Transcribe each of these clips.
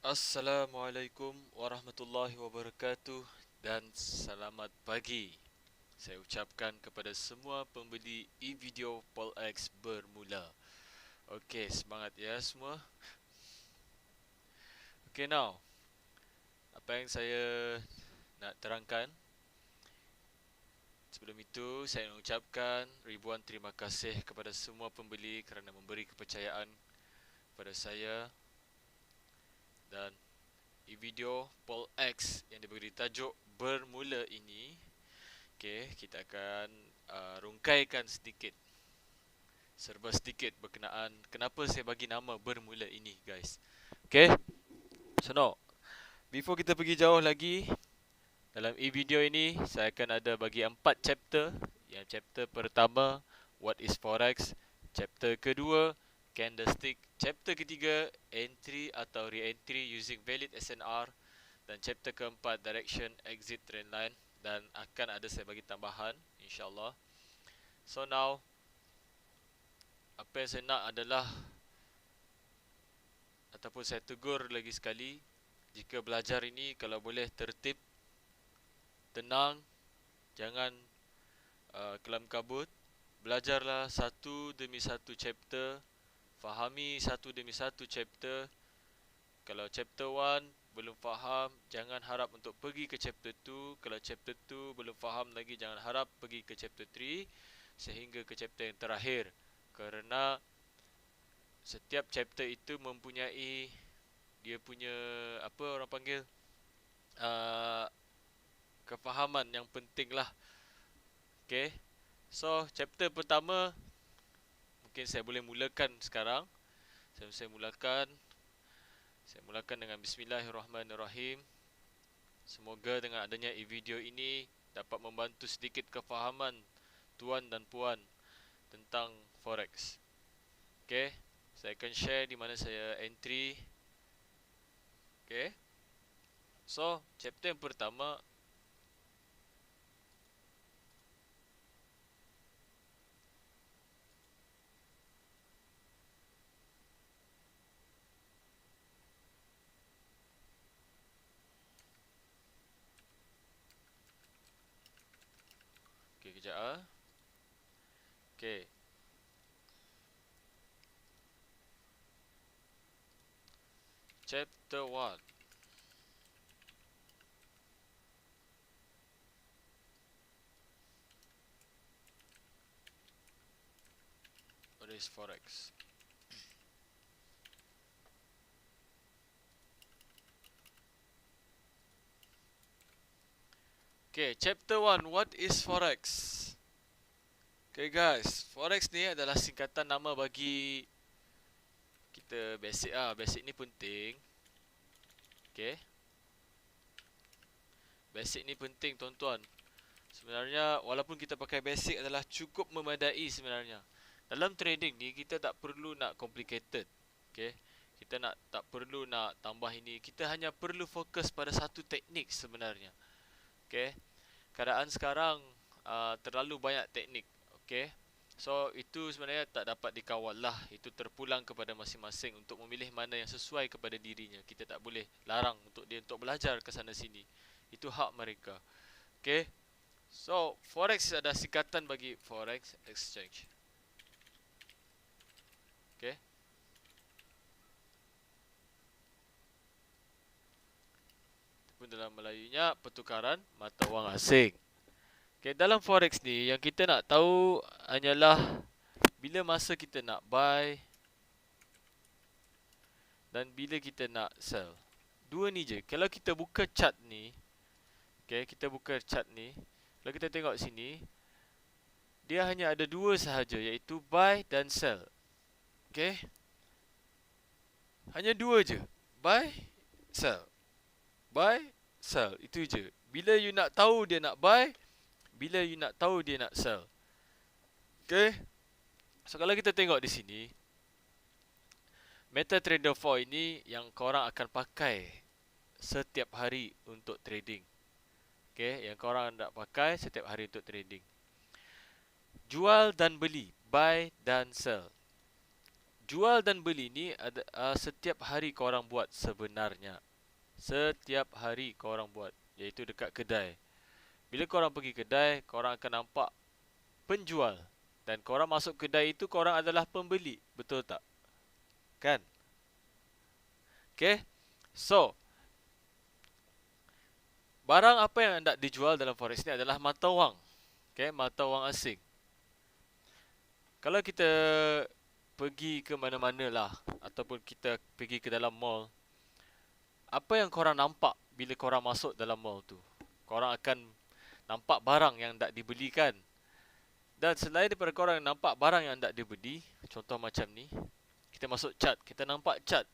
Assalamualaikum warahmatullahi wabarakatuh dan selamat pagi. Saya ucapkan kepada semua pembeli e-video PolX bermula. Okey, semangat ya semua. Okey, now apa yang saya nak terangkan. Sebelum itu, saya nak ucapkan ribuan terima kasih kepada semua pembeli kerana memberi kepercayaan kepada saya dan e-video PolX yang diberi tajuk bermula ini. Okey, kita akan rungkaikan sedikit, serba sedikit berkenaan kenapa saya bagi nama bermula ini, guys. Okey, so now, before kita pergi jauh lagi, dalam e-video ini saya akan ada bagi 4 chapter. Yang chapter pertama, what is forex. Chapter kedua, candlestick. Chapter ketiga, entry atau re-entry using valid SNR. Dan chapter keempat, direction, exit, trend line. Dan akan ada saya bagi tambahan, insyaAllah. So now, apa yang saya nak adalah, ataupun saya tegur lagi sekali, jika belajar ini kalau boleh tertib, tenang, jangan kelam kabut. Belajarlah satu demi satu chapter, fahami satu demi satu chapter. Kalau chapter 1 belum faham, jangan harap untuk pergi ke chapter 2. Kalau chapter 2 belum faham lagi, jangan harap pergi ke chapter 3 sehingga ke chapter yang terakhir. Kerana setiap chapter itu mempunyai dia punya, apa orang panggil, uh, kefahaman yang penting lah. Okay, so chapter pertama mungkin saya boleh mulakan sekarang. Saya mulakan dengan Bismillahirrahmanirrahim. Semoga dengan adanya e-video ini dapat membantu sedikit kefahaman tuan dan puan tentang forex. Okay, saya akan share di mana saya entry. Okay, so chapter yang pertama, okay, kejap ah. Okay, chapter 1. What is forex? Okay, chapter 1, what is forex? Okay guys, forex ni adalah singkatan nama bagi kita basic ah. Basic ni penting. Okay, basic ni penting tuan-tuan. Sebenarnya walaupun kita pakai basic adalah cukup memadai sebenarnya. Dalam trading ni kita tak perlu nak complicated. Okay, kita tak perlu nak tambah ini. Kita hanya perlu fokus pada satu teknik sebenarnya. Okay, keadaan sekarang terlalu banyak teknik. Okay, so itu sebenarnya tak dapat dikawal lah. Itu terpulang kepada masing-masing untuk memilih mana yang sesuai kepada dirinya. Kita tak boleh larang untuk dia untuk belajar ke sana sini. Itu hak mereka. Okay, so forex ada singkatan bagi forex exchange. Okay, pun dalam Melayunya pertukaran mata wang asing. Okay, dalam forex ni yang kita nak tahu hanyalah bila masa kita nak buy dan bila kita nak sell. Dua ni je. Kalau kita buka chart ni, okay, kita buka chart ni, kalau kita tengok sini, dia hanya ada dua sahaja, iaitu buy dan sell. Okay, hanya dua je. Buy, sell. Buy, sell. Itu je. Bila you nak tahu dia nak buy, bila you nak tahu dia nak sell. Okay, so kalau kita tengok di sini, MetaTrader 4 ini yang korang akan pakai setiap hari untuk trading. Okay, yang korang nak pakai setiap hari untuk trading. Jual dan beli, buy dan sell. jual dan beli ni ada setiap hari korang buat sebenarnya. Setiap hari korang buat, iaitu dekat kedai. Bila korang pergi kedai, korang akan nampak penjual, dan korang masuk kedai itu korang adalah pembeli, betul tak? Kan? Okay. So, barang apa yang hendak dijual dalam forex ni adalah mata wang. Okay, mata wang asing. Kalau kita pergi ke mana-mana lah, ataupun kita pergi ke dalam mall, apa yang korang nampak bila korang masuk dalam mall tu? Korang akan nampak barang yang hendak dibelikan. Dan selain daripada korang nampak barang yang hendak dibeli, contoh macam ni, kita masuk chart, kita nampak chart.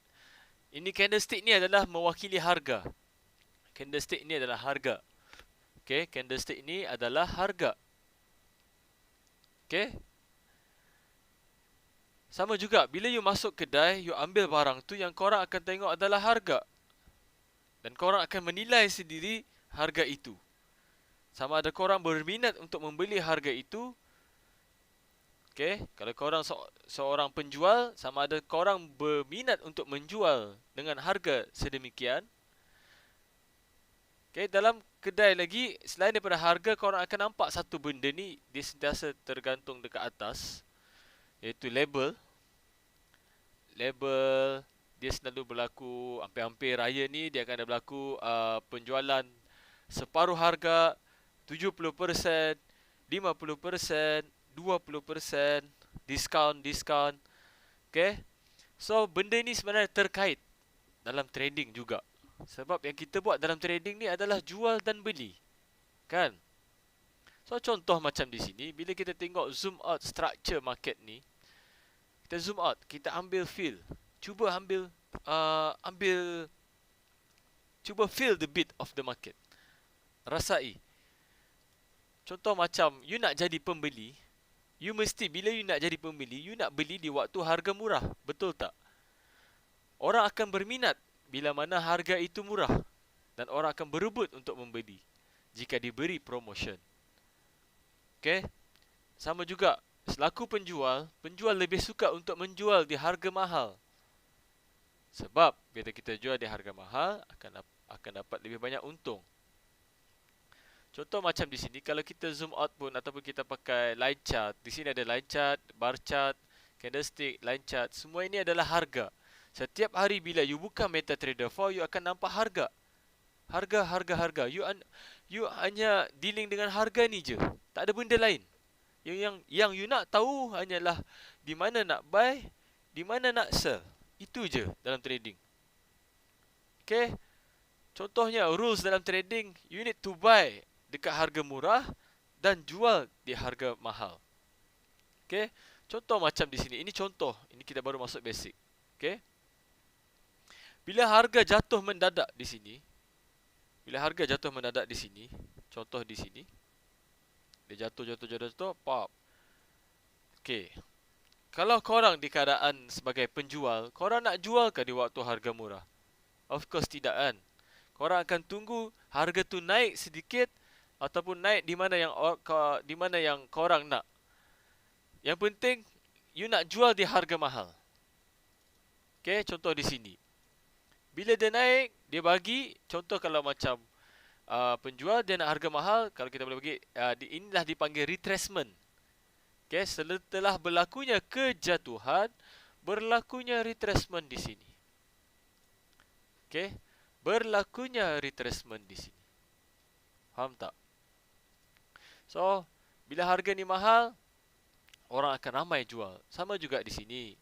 Ini candlestick ni adalah mewakili harga. Candlestick ni adalah harga. Okay, candlestick ni adalah harga. Okay. Sama juga, bila you masuk kedai, you ambil barang tu, yang korang akan tengok adalah harga. Dan korang akan menilai sendiri harga itu. Sama ada korang berminat untuk membeli harga itu. Okay, kalau korang seorang penjual, sama ada korang berminat untuk menjual dengan harga sedemikian. Okay, dalam kedai lagi, selain daripada harga, korang akan nampak satu benda ni, dia sentiasa tergantung dekat atas, iaitu label. Label, dia selalu berlaku, hampir-hampir raya ni, dia akan ada berlaku penjualan separuh harga, 70%, 50%, 20%, diskaun. Okay. So, benda ni sebenarnya terkait dalam trading juga. Sebab yang kita buat dalam trading ni adalah jual dan beli. Kan? So, contoh macam di sini, bila kita tengok zoom out structure market ni, kita zoom out, kita ambil feel. Cuba cuba feel the beat of the market. Rasai. Contoh macam, you nak jadi pembeli, you mesti, bila you nak jadi pembeli, you nak beli di waktu harga murah. Betul tak? Orang akan berminat bila mana harga itu murah, dan orang akan berebut untuk membeli jika diberi promotion. Okay? Sama juga, selaku penjual, penjual lebih suka untuk menjual di harga mahal. Sebab bila kita jual di harga mahal, akan dapat lebih banyak untung. Contoh macam di sini, kalau kita zoom out pun ataupun kita pakai line chart, di sini ada line chart, bar chart, candlestick, line chart, semua ini adalah harga. Setiap hari bila you buka MetaTrader 4, you akan nampak harga. Harga. You hanya dealing dengan harga ni je. Tak ada benda lain. Yang you nak tahu hanyalah di mana nak buy, di mana nak sell. Itu je dalam trading. Okay? Contohnya, rules dalam trading, you need to buy dekat harga murah dan jual di harga mahal. Okay? Contoh macam di sini. Ini contoh. Ini kita baru masuk basic. Okay? Bila harga jatuh mendadak di sini, contoh di sini, dia jatuh, pop. Okay. Kalau korang di keadaan sebagai penjual, korang nak jual ke di waktu harga murah? Of course tidak kan. Korang akan tunggu harga tu naik sedikit ataupun naik di mana yang korang nak. Yang penting you nak jual di harga mahal. Okay, contoh di sini. Bila dia naik, dia bagi, contoh kalau macam penjual dia nak harga mahal, kalau kita boleh bagi, inilah dipanggil retracement. Okay, setelah berlakunya kejatuhan, berlakunya retracement di sini. Okay, berlakunya retracement di sini. Faham tak? So, bila harga ni mahal, orang akan ramai jual. Sama juga di sini.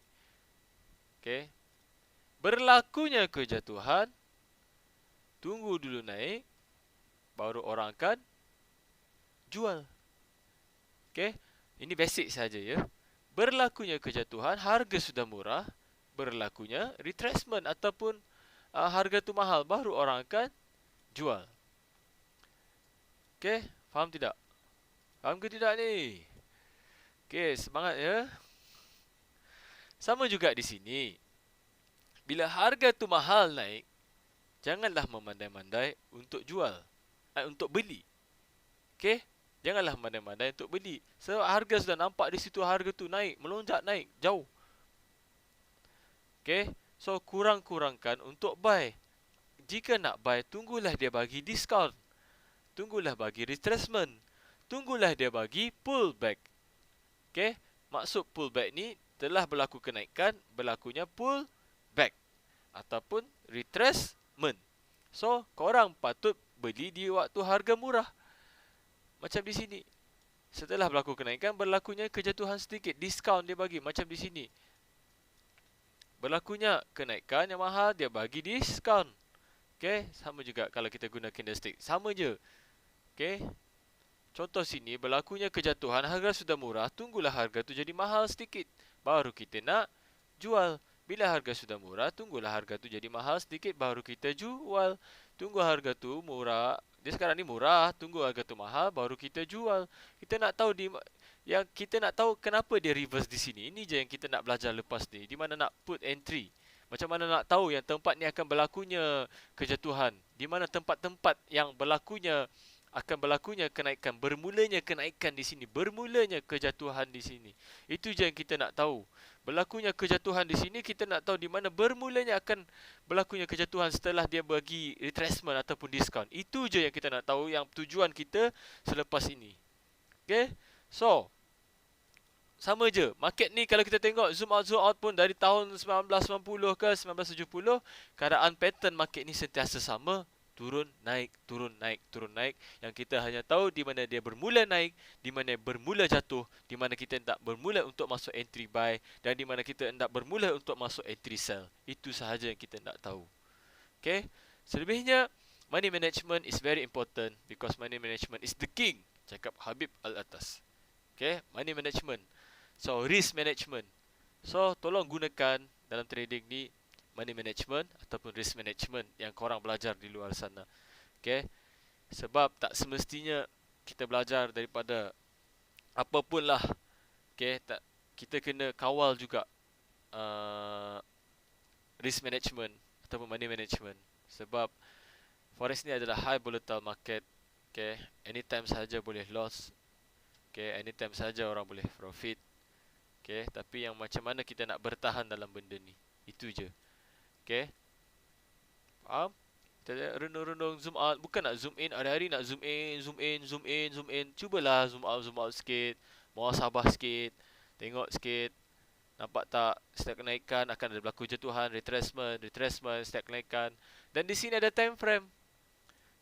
Okay. Berlakunya kejatuhan, tunggu dulu naik, baru orang akan jual. Okay. Ini basic saja ya. Berlakunya kejatuhan, harga sudah murah, berlakunya retracement ataupun harga tu mahal, baru orang akan jual. Okay. Faham tidak? Faham ke tidak ni? Okay, semangat ya. Sama juga di sini. Bila harga tu mahal naik, janganlah memandai-mandai untuk jual, untuk beli. Okay? Janganlah memandai-mandai untuk beli. Sebab harga sudah nampak di situ, harga tu naik, melonjak naik, jauh. Okay, so kurang-kurangkan untuk buy. Jika nak buy, tunggulah dia bagi diskaun. Tunggulah bagi retracement. Tunggulah dia bagi pullback. Okay, maksud pullback ni telah berlaku kenaikan, berlakunya pullback ataupun retracement. So, korang patut beli di waktu harga murah. Macam di sini. Setelah berlaku kenaikan, berlakunya kejatuhan sedikit. Diskaun dia bagi. Macam di sini. Berlakunya kenaikan yang mahal, dia bagi diskaun. Okay, sama juga kalau kita guna candlestick. Sama je. Okay. Contoh sini, berlakunya kejatuhan, harga sudah murah, tunggulah harga tu jadi mahal sedikit. Baru kita nak jual. Bila harga sudah murah, tunggulah harga tu jadi mahal sedikit, baru kita jual. Tunggu harga tu murah, dia sekarang ni murah, tunggu harga tu mahal, baru kita jual. Kita nak tahu kita nak tahu kenapa dia reverse di sini. Ini je yang kita nak belajar lepas ni. Di mana nak put entry. Macam mana nak tahu yang tempat ni akan berlakunya kejatuhan. Di mana tempat-tempat yang akan berlakunya kenaikan, bermulanya kenaikan di sini, bermulanya kejatuhan di sini. Itu je yang kita nak tahu. Berlakunya kejatuhan di sini, kita nak tahu di mana bermulanya akan berlakunya kejatuhan setelah dia bagi retracement ataupun diskaun. Itu je yang kita nak tahu, yang tujuan kita selepas ini. Okay, so sama je. Market ni kalau kita tengok zoom out pun dari tahun 1990 ke 1970, keadaan pattern market ni sentiasa sama. Turun, naik, turun, naik, turun, naik. Yang kita hanya tahu di mana dia bermula naik, di mana bermula jatuh, di mana kita hendak bermula untuk masuk entry buy, dan di mana kita hendak bermula untuk masuk entry sell. Itu sahaja yang kita hendak tahu. Okay. Selebihnya, money management is very important because money management is the king. Cakap Habib Al-Atas. Okay. Money management. So, risk management. So, tolong gunakan dalam trading ni money management ataupun risk management yang korang belajar di luar sana. Okay. Sebab tak semestinya kita belajar daripada apapun lah. Okay. Kita kena kawal juga risk management ataupun money management. Sebab forex ni adalah high volatile market. Okay. Anytime sahaja boleh loss. Okay. Anytime sahaja orang boleh profit. Okay. Tapi yang macam mana kita nak bertahan dalam benda ni. Itu je. Okay. Faham? Kita renung-renung, zoom out. Bukan nak zoom in, hari-hari nak zoom in, zoom in, zoom in, zoom in. Cubalah zoom out sikit. Muhasabah sikit. Tengok sikit. Nampak tak? Setiap kenaikan akan ada berlaku jatuhan, retracement, setiap kenaikan. Dan di sini ada time frame.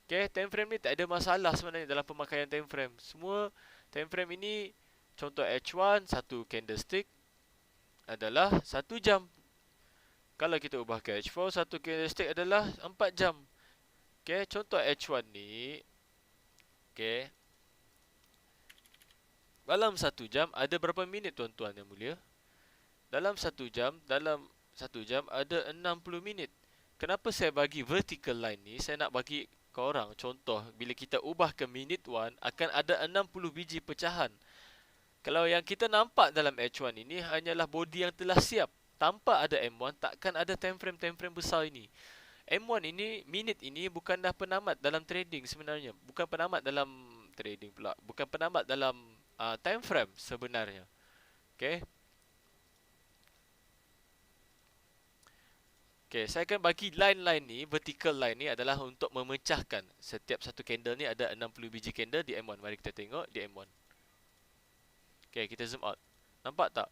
Okay, time frame ni tak ada masalah sebenarnya dalam pemakaian time frame. Semua time frame ini, contoh H1, satu candlestick adalah 1 jam. Kalau kita ubah ke H4, satu candlestick adalah 4 jam. Okay, contoh H1 ni. Okay. Dalam 1 jam ada berapa minit tuan-tuan yang mulia? Dalam 1 jam ada 60 minit. Kenapa saya bagi vertical line ni? Saya nak bagi korang contoh. Bila kita ubah ke minute 1, akan ada 60 biji pecahan. Kalau yang kita nampak dalam H1 ini hanyalah body yang telah siap. Tanpa ada M1, takkan ada time frame besar ini. M1 ini, minit ini bukanlah penamat dalam trading sebenarnya. Bukan penamat dalam trading pula. Bukan penamat dalam time frame sebenarnya. Okay. Okay, saya akan bagi line-line ni, vertical line ni adalah untuk memecahkan. Setiap satu candle ni ada 60 biji candle di M1. Mari kita tengok di M1. Okay, kita zoom out. Nampak tak?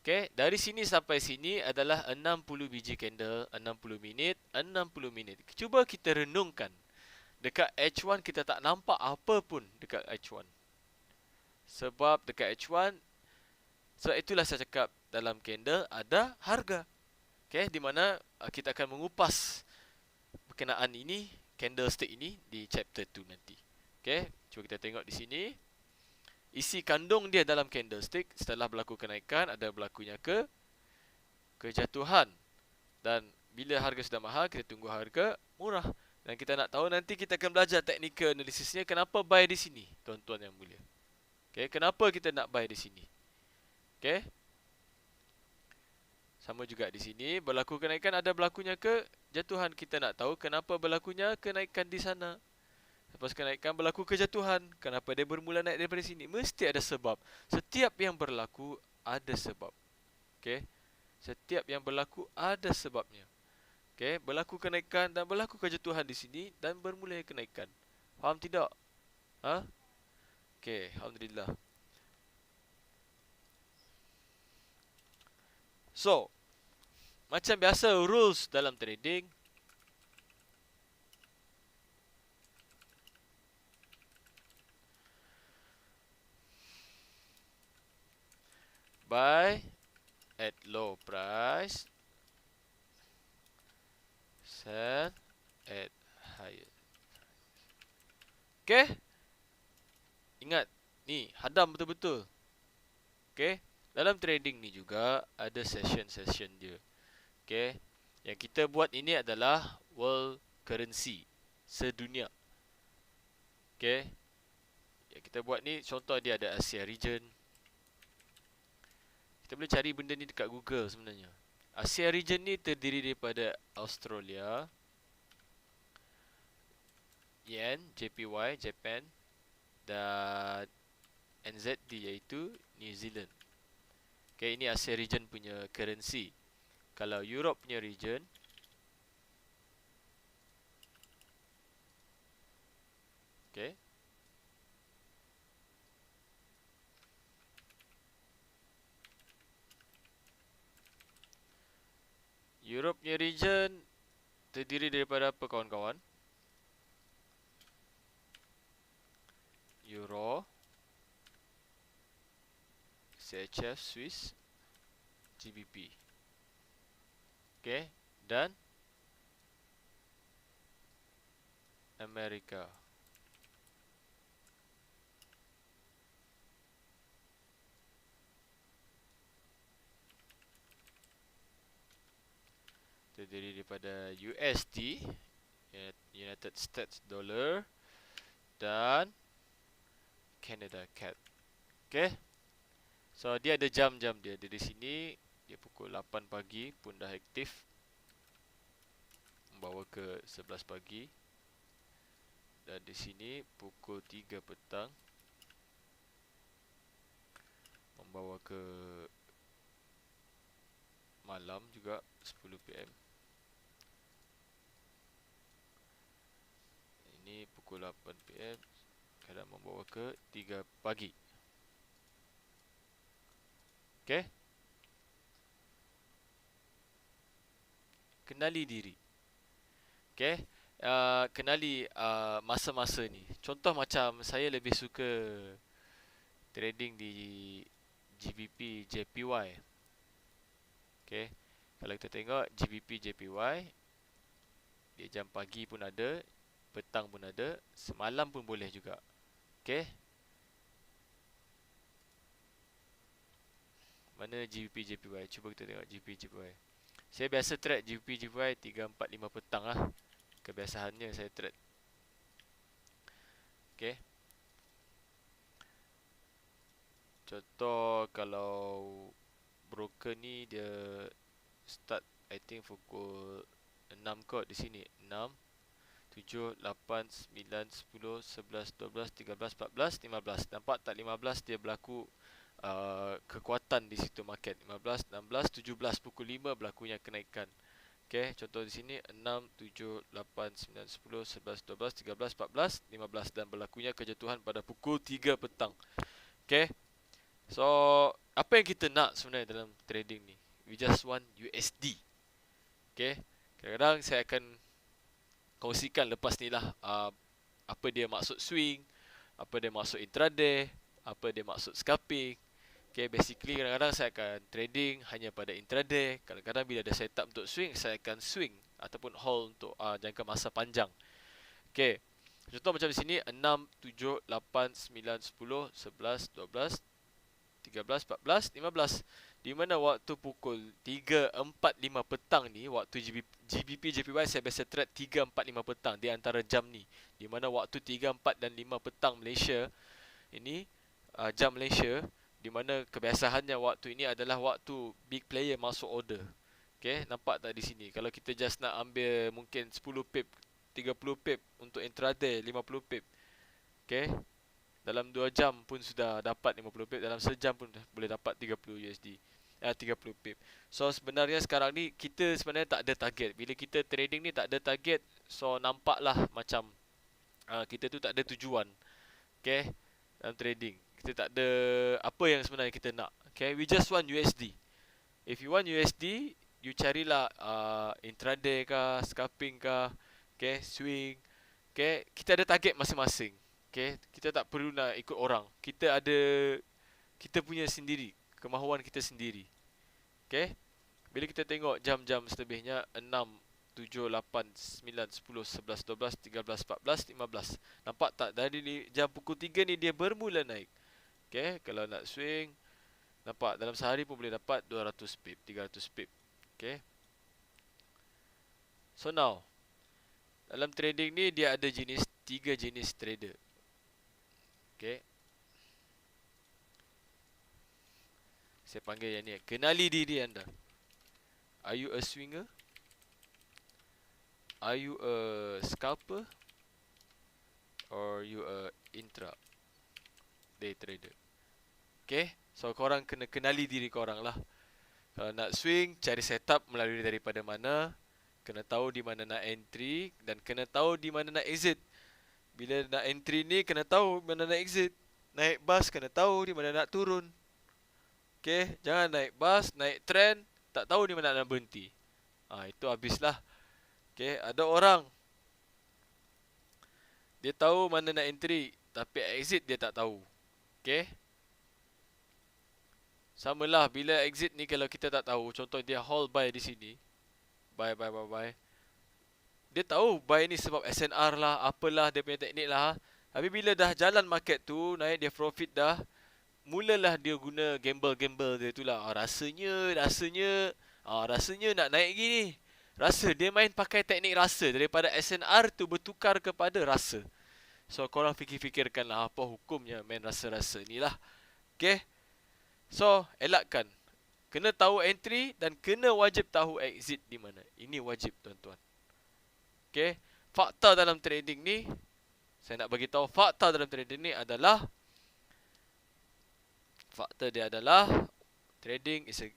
Okay, dari sini sampai sini adalah 60 biji candle, 60 minit, 60 minit. Cuba kita renungkan. Dekat H1 kita tak nampak apa pun dekat H1. Sebab dekat H1, sebab itulah saya cakap dalam candle ada harga. Okay, di mana kita akan mengupas berkenaan ini, candlestick ini di chapter 2 nanti. Okay, cuba kita tengok di sini. Isi kandung dia dalam candlestick setelah berlaku kenaikan ada berlakunya kejatuhan. Dan bila harga sudah mahal, kita tunggu harga murah. Dan kita nak tahu nanti kita akan belajar technical analisisnya kenapa buy di sini, tuan-tuan yang mulia. Okay, kenapa kita nak buy di sini? Okay. Sama juga di sini, berlaku kenaikan ada berlakunya kejatuhan. Kita nak tahu kenapa berlakunya kenaikan di sana. Lepas kenaikan berlaku kejatuhan. Kenapa dia bermula naik daripada sini? Mesti ada sebab. Setiap yang berlaku ada sebab. Okay. Setiap yang berlaku ada sebabnya. Okey, berlaku kenaikan dan berlaku kejatuhan di sini dan bermula kenaikan. Faham tidak? Ha? Okey, alhamdulillah. So, macam biasa rules dalam trading, buy at low price, sell at higher. Okay? Ingat, ni hadam betul-betul. Okay? Dalam trading ni juga ada session-session dia. Okay? Yang kita buat ini adalah world currency sedunia. Okay? Yang kita buat ni, contoh dia ada Asia region. Kita boleh cari benda ni dekat Google sebenarnya. Asia region ni terdiri daripada Australia, Yen, JPY, Japan, dan NZD iaitu New Zealand. Okay, ini Asia region punya currency. Kalau Europe punya region, okay, Europe punya region terdiri daripada apa kawan-kawan? Euro, CHF, Swiss, GBP. Okay, dan Amerika. Terdiri daripada USD, United States Dollar, dan Canada CAD. Okay, so dia ada jam-jam dia. Dari sini dia pukul 8 pagi pun dah aktif, membawa ke 11 pagi. Dan di sini pukul 3 petang membawa ke malam juga 10 PM. Ini pukul 8 PM kadang membawa ke 3 pagi. Okey. Kenali diri. Okey. Kenali masa-masa ni. Contoh macam saya lebih suka trading di GBP JPY. Okey. Kalau kita tengok GBP JPY, dia jam pagi pun ada, petang pun ada, semalam pun boleh juga. Okey. Mana GBP JPY? Cuba kita tengok GBP JPY. Saya biasa trade GBP JPY 3, 4, 5 petang lah. Kebiasaannya saya trade. Okey. Contoh kalau broker ni dia start I think pukul 6 kot di sini. 6, 7, 8, 9, 10, 11, 12, 13, 14, 15. Nampak tak 15 dia berlaku kekuatan di situ market. 15, 16, 17 pukul 5 berlakunya kenaikan. Okey, contoh di sini 6, 7, 8, 9, 10, 11, 12, 13, 14, 15 dan berlakunya kejatuhan pada pukul 3 petang. Okey. So, apa yang kita nak sebenarnya dalam trading ni? We just want USD. Okay. Kadang-kadang saya akan kongsikan lepas ni lah apa dia maksud swing, apa dia maksud intraday, apa dia maksud scalping. Okay, basically kadang-kadang saya akan trading hanya pada intraday. Kadang-kadang bila ada setup untuk swing, saya akan swing ataupun hold untuk jangka masa panjang. Okay. Contoh macam di sini 6, 7, 8, 9, 10, 11, 12, 13, 14, 15. Di mana waktu pukul 3, 4, 5 petang ni, waktu GBP JPY saya biasa trade 3, 4, 5 petang di antara jam ni. Di mana waktu 3, 4 dan 5 petang Malaysia ini jam Malaysia, di mana kebiasaannya waktu ini adalah waktu big player masuk order. Okay, nampak tak di sini? Kalau kita just nak ambil mungkin 10 pip, 30 pip untuk intraday, 50 pip. Okay, dalam 2 jam pun sudah dapat 50 pip, dalam sejam pun boleh dapat 30 USD. 30 pip. So sebenarnya sekarang ni kita sebenarnya tak ada target. Bila kita trading ni tak ada target, so nampaklah macam kita tu tak ada tujuan. Okay, dalam trading kita tak ada apa yang sebenarnya kita nak. Okay, we just want USD. If you want USD, you carilah intraday kah, scalping kah, okay, swing. Okay, kita ada target masing-masing. Okay, kita tak perlu nak ikut orang. Kita ada kita punya sendiri, kemahuan kita sendiri. Okay, bila kita tengok jam-jam selebihnya 6, 7, 8, 9, 10, 11, 12, 13, 14, 15. Nampak tak? Dari ni, jam pukul 3 ni dia bermula naik. Okay, kalau nak swing, nampak dalam sehari pun boleh dapat 200 pip, 300 pip. Okay. So now, dalam trading ni dia ada tiga jenis trader. Okay. Saya panggil yang ni. Kenali diri anda. Are you a swinger? Are you a scalper? Or you a intra day trader? Okay. So korang kena kenali diri korang lah. Kalau nak swing, cari setup melalui daripada mana. Kena tahu di mana nak entry. Dan kena tahu di mana nak exit. Bila nak entry ni, kena tahu mana nak exit. Naik bus, kena tahu di mana nak turun. Okay, jangan naik bus, naik trend, tak tahu di mana nak berhenti. Itu habislah. Okay, ada orang dia tahu mana nak entry, tapi exit dia tak tahu. Okay, samalah bila exit ni kalau kita tak tahu. Contoh dia hold buy di sini, buy. Dia tahu buy ni sebab SNR lah, apalah dia punya teknik lah. Tapi bila dah jalan market tu, naik dia profit dah, mulalah dia guna gamble dia tu lah. Rasanya nak naik gini. Rasa dia main pakai teknik rasa. Daripada SNR tu bertukar kepada rasa. So korang fikir-fikirkanlah apa hukumnya main rasa-rasa ni lah. Okay. So elakkan. Kena tahu entry dan kena wajib tahu exit di mana. Ini wajib tuan-tuan. Okay. Fakta dalam trading ni, saya nak bagi tahu fakta dalam trading ni adalah, fakta dia adalah trading is a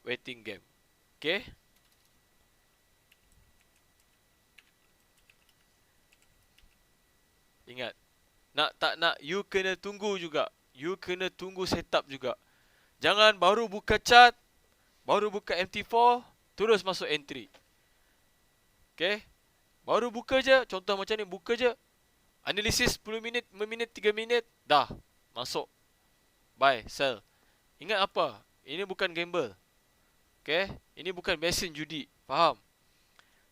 waiting game. Okay. Ingat, nak tak nak, you kena tunggu juga. You kena tunggu setup juga. Jangan baru buka chart, baru buka MT4, terus masuk entry. Okay. Baru buka je, contoh macam ni, buka je, analisis 10 minit, 5 minit, 3 minit, dah masuk. Buy, sell. Ingat apa? Ini bukan gamble. Okay. Ini bukan mesin judi. Faham?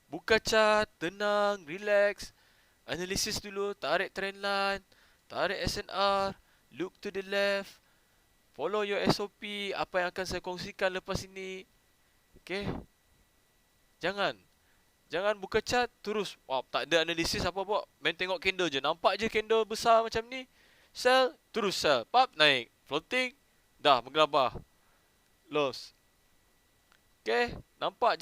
Buka chart, tenang, relax. Analisis dulu, tarik trendline, tarik SNR, look to the left, follow your SOP, apa yang akan saya kongsikan lepas ini. Okay. Jangan buka chart terus, tak ada analisis apa buat, main tengok candle je. Nampak je candle besar macam ni, sell, terus sell, pap, naik, floating, dah menggelabah, loss. Okay, nampak?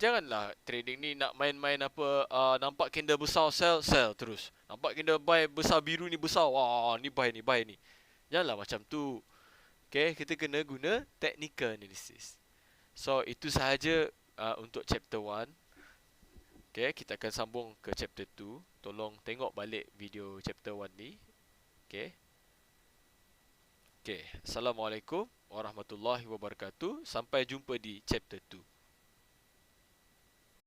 Janganlah trading ni nak main-main apa, nampak candle besar, sell terus. Nampak candle buy besar, biru ni besar, wah ni buy ni. Janganlah macam tu. Okay, kita kena guna technical analysis. So itu sahaja untuk chapter 1. Okay, kita akan sambung ke chapter 2. Tolong tengok balik video chapter 1 ni. Okay. Okay, Assalamualaikum warahmatullahi wabarakatuh. Sampai jumpa di chapter 2.